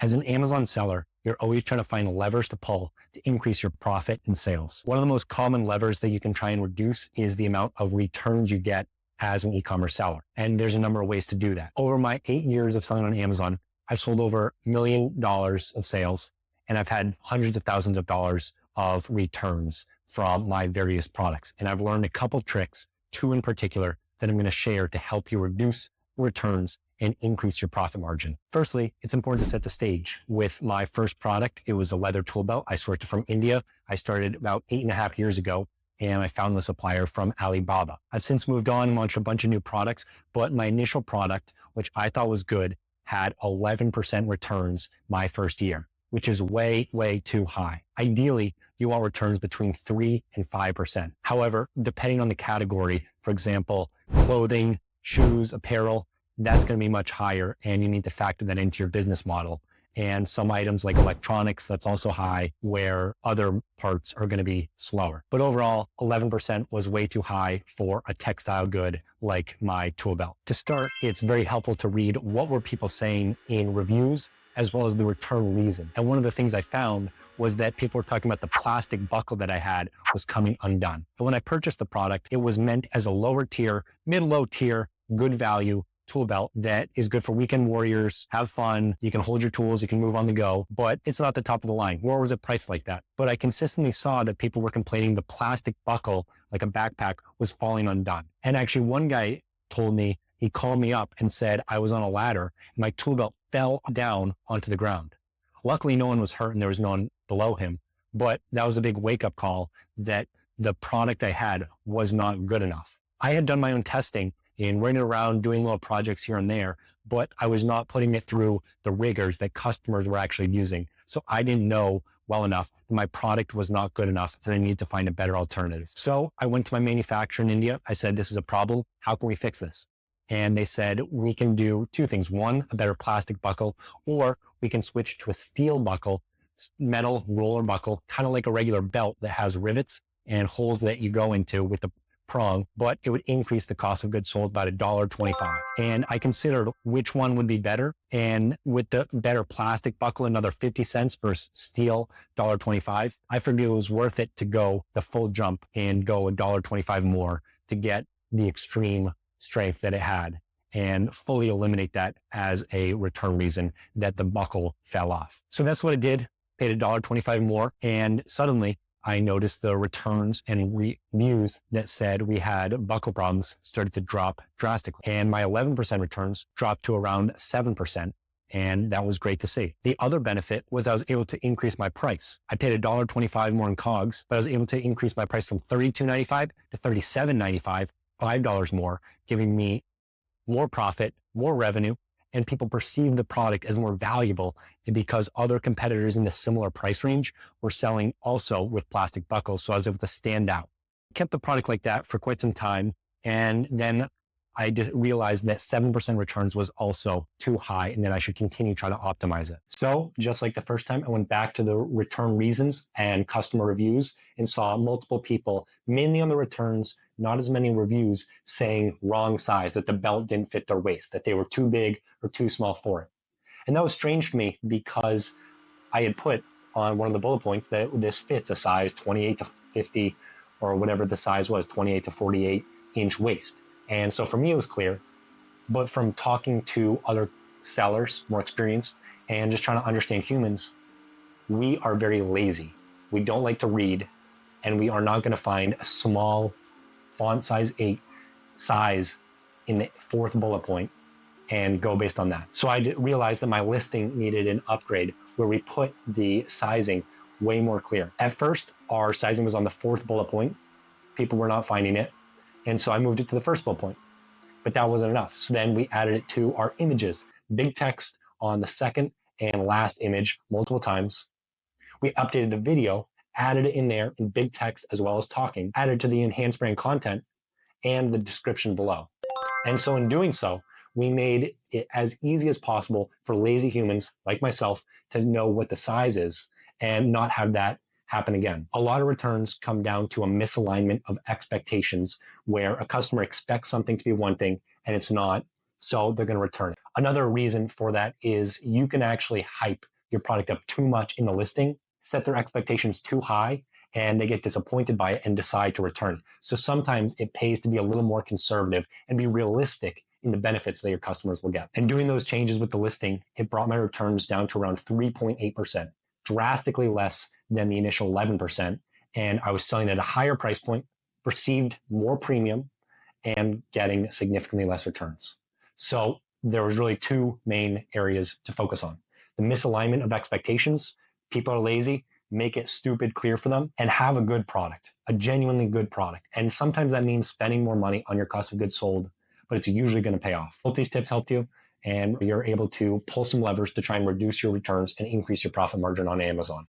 As an Amazon seller, you're always trying to find levers to pull to increase your profit and sales. One of the most common levers that you can try and reduce is the amount of returns you get as an e-commerce seller. And there's a number of ways to do that. Over my 8 years of selling on Amazon, I've sold over $1 million of sales, and I've had hundreds of thousands of dollars of returns from my various products. And I've learned a couple tricks, 2 in particular, that I'm going to share to help you reduce returns and increase your profit margin. Firstly, it's important to set the stage. With my first product, it was a leather tool belt. I sourced it from India. I started about 8.5 years ago, and I found the supplier from Alibaba. I've since moved on and launched a bunch of new products, but my initial product, which I thought was good, had 11% returns my first year, which is way, way too high. Ideally, you want returns between 3 and 5%. However, depending on the category, for example, clothing, shoes, apparel, that's going to be much higher, and you need to factor that into your business model. And some items like electronics, that's also high, where other parts are going to be slower. But overall, 11% was way too high for a textile good like my tool belt. To start, it's very helpful to read what were people saying in reviews, as well as the return reason. And one of the things I found was that people were talking about the plastic buckle that I had was coming undone. And when I purchased the product, it was meant as a lower tier, mid-low tier, good value tool belt that is good for weekend warriors. Have fun. You can hold your tools. You can move on the go, but it's not the top of the line. Nor was it priced like that. But I consistently saw that people were complaining the plastic buckle, like a backpack, was falling undone. And actually one guy told me, he called me up and said I was on a ladder and my tool belt fell down onto the ground. Luckily, no one was hurt and there was no one below him, but that was a big wake-up call that the product I had was not good enough. I had done my own testing and running around doing little projects here and there, but I was not putting it through the rigors that customers were actually using. So I didn't know well enough that my product was not good enough, that I needed to find a better alternative. So I went to my manufacturer in India. I said, this is a problem. How can we fix this? And they said, we can do 2 things. 1, a better plastic buckle, or we can switch to a steel buckle, metal roller buckle, kind of like a regular belt that has rivets and holes that you go into with the prong, but it would increase the cost of goods sold about $1.25. And I considered which one would be better. And with the better plastic buckle, another 50 cents versus steel, $1.25. I figured it was worth it to go the full jump and go $1.25 more to get the extreme strength that it had and fully eliminate that as a return reason that the buckle fell off. So that's what I did, paid $1.25 more, and suddenly I noticed the returns and reviews that said we had buckle problems started to drop drastically. And my 11% returns dropped to around 7%. And that was great to see. The other benefit was I was able to increase my price. I paid $1.25 more in COGS, but I was able to increase my price from $32.95 to $37.95, $5 more, giving me more profit, more revenue, and people perceive the product as more valuable because other competitors in the similar price range were selling also with plastic buckles. So I was able to stand out. Kept the product like that for quite some time. And then I realized that 7% returns was also too high and that I should continue trying to optimize it. So just like the first time, I went back to the return reasons and customer reviews and saw multiple people, mainly on the returns, not as many reviews, saying wrong size, that the belt didn't fit their waist, that they were too big or too small for it. And that was strange to me because I had put on one of the bullet points that this fits a size 28 to 50 or whatever the size was, 28 to 48 inch waist. And so for me, it was clear, but from talking to other sellers, more experienced, and just trying to understand humans, we are very lazy. We don't like to read, and we are not going to find a small font size 8 size in the 4th bullet point and go based on that. So I realized that my listing needed an upgrade where we put the sizing way more clear. At first, our sizing was on the 4th bullet point. People were not finding it. And so I moved it to the 1st bullet point, but that wasn't enough. So then we added it to our images, big text on the 2nd and last image multiple times. We updated the video, added it in there in big text as well as talking, added to the enhanced brand content and the description below. And so in doing so, we made it as easy as possible for lazy humans like myself to know what the size is and not have that happen again. A lot of returns come down to a misalignment of expectations where a customer expects something to be one thing and it's not, so they're going to return it. Another reason for that is you can actually hype your product up too much in the listing, set their expectations too high, and they get disappointed by it and decide to return. So sometimes it pays to be a little more conservative and be realistic in the benefits that your customers will get. And doing those changes with the listing, it brought my returns down to around 3.8%, drastically less than the initial 11%. And I was selling at a higher price point, perceived more premium, and getting significantly less returns. So there was really two main areas to focus on. The misalignment of expectations. People are lazy. Make it stupid clear for them, and have a good product, a genuinely good product. And sometimes that means spending more money on your cost of goods sold, but it's usually going to pay off. Hope these tips helped you and you're able to pull some levers to try and reduce your returns and increase your profit margin on Amazon.